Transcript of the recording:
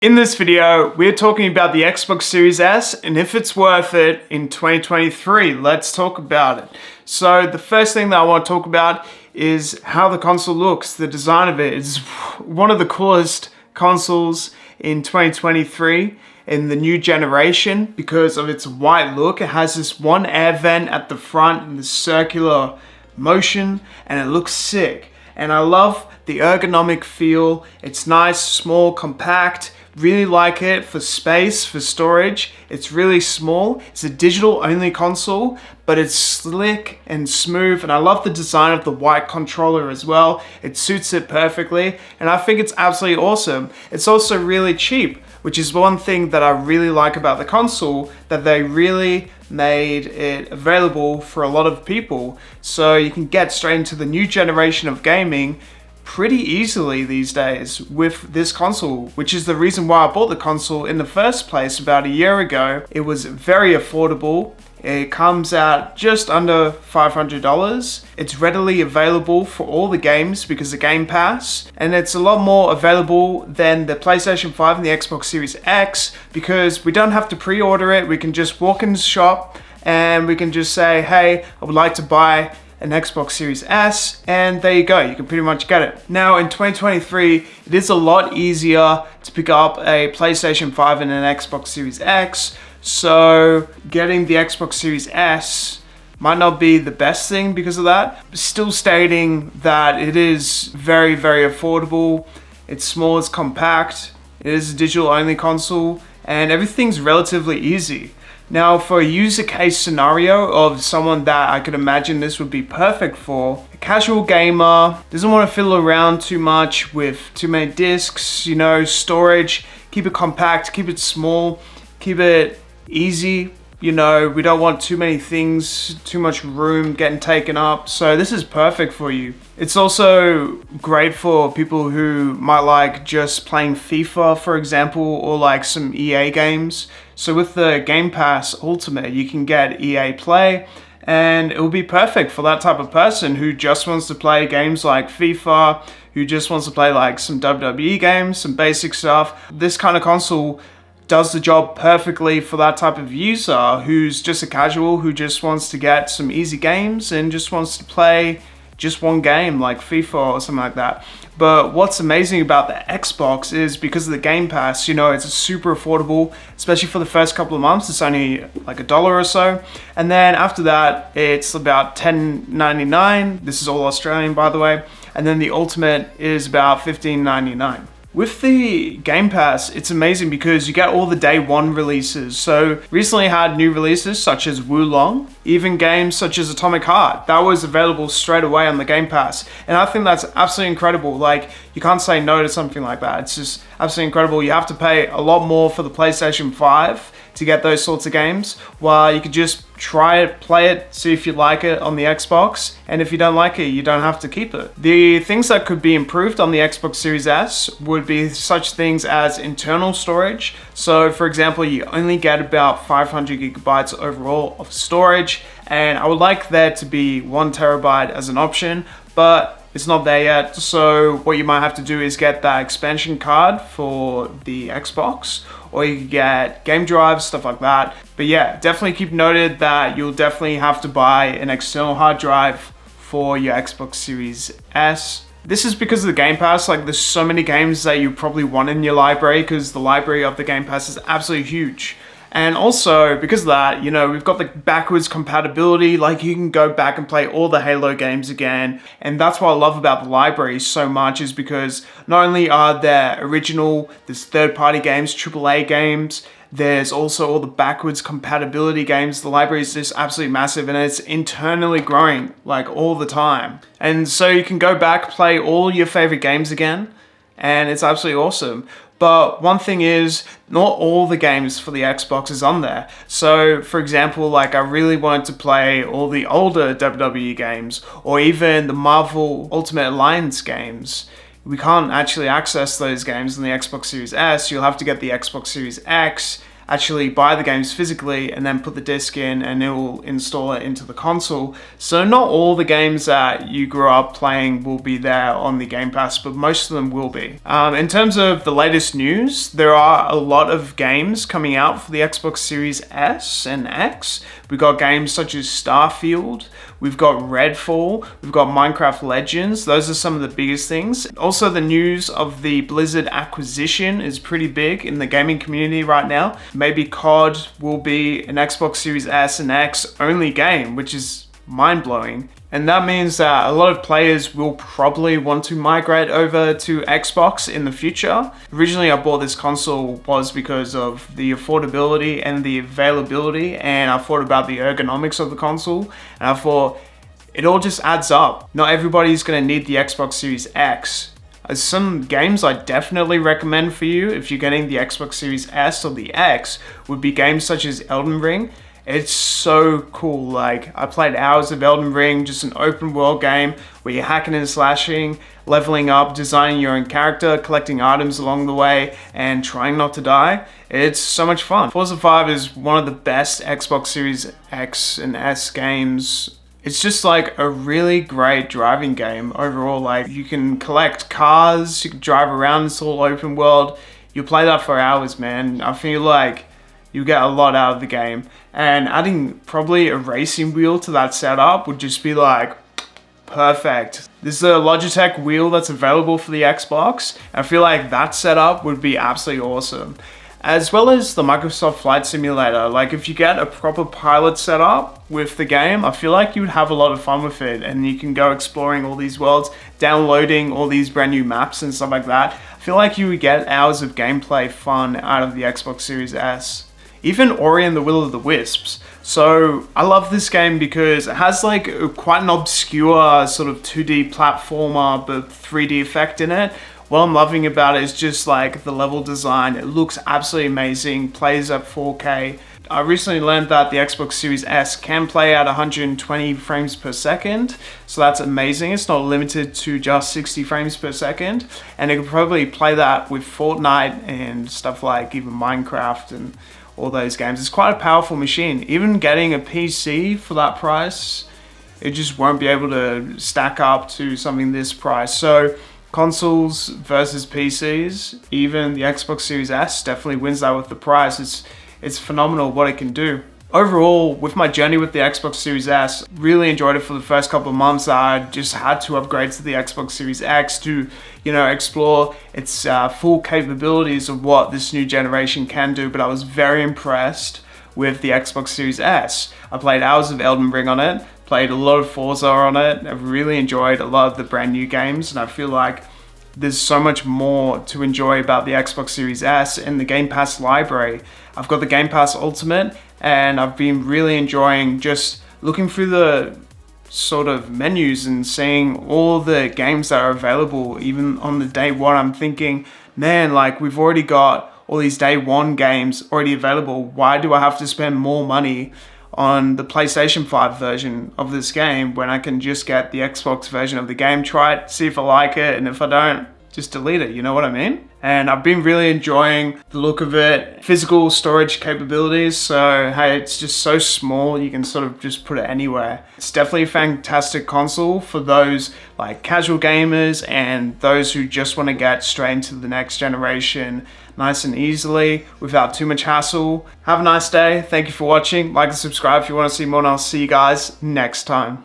In this video, we're talking about the Xbox Series S and if it's worth it in 2023. Let's talk about it. So the first thing that I want to talk about is how the console looks, the design of it. It's one of the coolest consoles in 2023 in the new generation because of its white look. It has this one air vent at the front and the circular motion, and it looks sick. And I love the ergonomic feel. It's nice, small, compact. Really like it for space, for storage. It's really small. It's a digital only console, but it's slick and smooth, and I love the design of the white controller as well. It suits it perfectly, and I think it's absolutely awesome. It's also really cheap, which is one thing that I really like about the console, that they really made it available for a lot of people. So you can get straight into the new generation of gaming pretty easily these days with this console, which is the reason why I bought the console in the first place about a year ago. It was very affordable. It comes out just under $500. It's readily available for all the games because of Game Pass, and it's a lot more available than the PlayStation 5 and the Xbox Series X because we don't have to pre-order it. We can just walk in the shop and we can just say, hey, I would like to buy an Xbox Series S, and there you go, you can pretty much get it. Now in 2023, it is a lot easier to pick up a PlayStation 5 and an Xbox Series X, so getting the Xbox Series S might not be the best thing because of that. Still stating that it is very, very affordable, it's small, it's compact, it is a digital only console, and everything's relatively easy. Now, for a user case scenario of someone that I could imagine this would be perfect for, a casual gamer, doesn't want to fiddle around too much with too many discs, storage, keep it compact, keep it small, keep it easy. We don't want too many things, too much room getting taken up. So this is perfect for you. It's also great for people who might like just playing FIFA, for example, or like some EA games. So with the Game Pass Ultimate, you can get EA Play, and it will be perfect for that type of person who just wants to play games like FIFA, who just wants to play like some WWE games, some basic stuff. This kind of console does the job perfectly for that type of user who's just a casual, who just wants to get some easy games and just wants to play just one game like FIFA or something like that. But what's amazing about the Xbox is because of the Game Pass, it's super affordable, especially for the first couple of months. It's only like $1 or so. And then after that, it's about $10.99. This is all Australian, by the way. And then the Ultimate is about $15.99. With the Game Pass, it's amazing because you get all the day one releases. So recently had new releases such as Wulong, even games such as Atomic Heart. That was available straight away on the Game Pass. And I think that's absolutely incredible. Like, you can't say no to something like that. It's just absolutely incredible. You have to pay a lot more for the PlayStation 5 to get those sorts of games, while you could just try it, play it, see if you like it on the Xbox, and if you don't like it, you don't have to keep it. The things that could be improved on the Xbox Series S would be such things as internal storage. So for example, you only get about 500 gigabytes overall of storage, and I would like there to be 1 terabyte as an option, but it's not there yet. So what you might have to do is get that expansion card for the Xbox, or you can get game drives, stuff like that. But yeah, definitely keep noted that you'll definitely have to buy an external hard drive for your Xbox Series S. This is because of the Game Pass. Like, there's so many games that you probably want in your library because the library of the Game Pass is absolutely huge. And also, because of that, we've got the backwards compatibility, like you can go back and play all the Halo games again. And that's what I love about the library so much, is because not only are there there's third-party games, AAA games, there's also all the backwards compatibility games. The library is just absolutely massive, and it's internally growing like all the time. And so you can go back, play all your favorite games again, and it's absolutely awesome. But one thing is, not all the games for the Xbox is on there. So for example, like I really wanted to play all the older WWE games, or even the Marvel Ultimate Alliance games. We can't actually access those games on the Xbox Series S. You'll have to get the Xbox Series X actually buy the games physically and then put the disc in and it will install it into the console. So not all the games that you grew up playing will be there on the Game Pass, but most of them will be. In terms of the latest news, there are a lot of games coming out for the Xbox Series S and X. We've got games such as Starfield, we've got Redfall, we've got Minecraft Legends. Those are some of the biggest things. Also, the news of the Blizzard acquisition is pretty big in the gaming community right now. Maybe COD will be an Xbox Series S and X only game, which is mind-blowing. And that means that a lot of players will probably want to migrate over to Xbox in the future. Originally, I bought this console was because of the affordability and the availability, and I thought about the ergonomics of the console, and I thought it all just adds up. Not everybody's gonna need the Xbox Series X. Some games I definitely recommend for you if you're getting the Xbox Series S or the X would be games such as Elden Ring. It's so cool. Like, I played hours of Elden Ring, just an open world game where you're hacking and slashing, leveling up, designing your own character, collecting items along the way, and trying not to die. It's so much fun. Forza 5 is one of the best Xbox Series X and S games. It's just like a really great driving game overall. Like, you can collect cars, you can drive around, it's all open world. You play that for hours, man. I feel like you get a lot out of the game, and adding probably a racing wheel to that setup would just be like perfect. This is a Logitech wheel that's available for the Xbox. I feel like that setup would be absolutely awesome. As well as the Microsoft Flight Simulator. Like, if you get a proper pilot setup with the game, I feel like you would have a lot of fun with it, and you can go exploring all these worlds, downloading all these brand new maps and stuff like that. I feel like you would get hours of gameplay fun out of the Xbox Series S. Even Ori and the Will of the Wisps. So I love this game because it has like quite an obscure sort of 2D platformer but 3D effect in it. What I'm loving about it is just like the level design. It looks absolutely amazing, plays at 4K. I recently learned that the Xbox Series S can play at 120 frames per second, so that's amazing. It's not limited to just 60 frames per second, and it can probably play that with Fortnite and stuff like even Minecraft and all those games. It's quite a powerful machine. Even getting a PC for that price, it just won't be able to stack up to something this price. So consoles versus PCs, even the Xbox Series S definitely wins that with the price. It's phenomenal what it can do. Overall, with my journey with the Xbox Series S, really enjoyed it for the first couple of months. I just had to upgrade to the Xbox Series X to, explore its full capabilities of what this new generation can do, but I was very impressed with the Xbox Series S. I played hours of Elden Ring on it, played a lot of Forza on it. I've really enjoyed a lot of the brand new games, and I feel like there's so much more to enjoy about the Xbox Series S and the Game Pass library. I've got the Game Pass Ultimate, and I've been really enjoying just looking through the sort of menus and seeing all the games that are available. Even on the day one, I'm thinking, man, like, we've already got all these day one games already available. Why do I have to spend more money on the PlayStation 5 version of this game when I can just get the Xbox version of the game, try it, see if I like it, and if I don't, just delete it, you know what I mean? And I've been really enjoying the look of it, physical storage capabilities, so hey, it's just so small, you can sort of just put it anywhere. It's definitely a fantastic console for those like casual gamers and those who just want to get straight into the next generation nice and easily without too much hassle. Have a nice day, thank you for watching, like and subscribe if you want to see more, and I'll see you guys next time.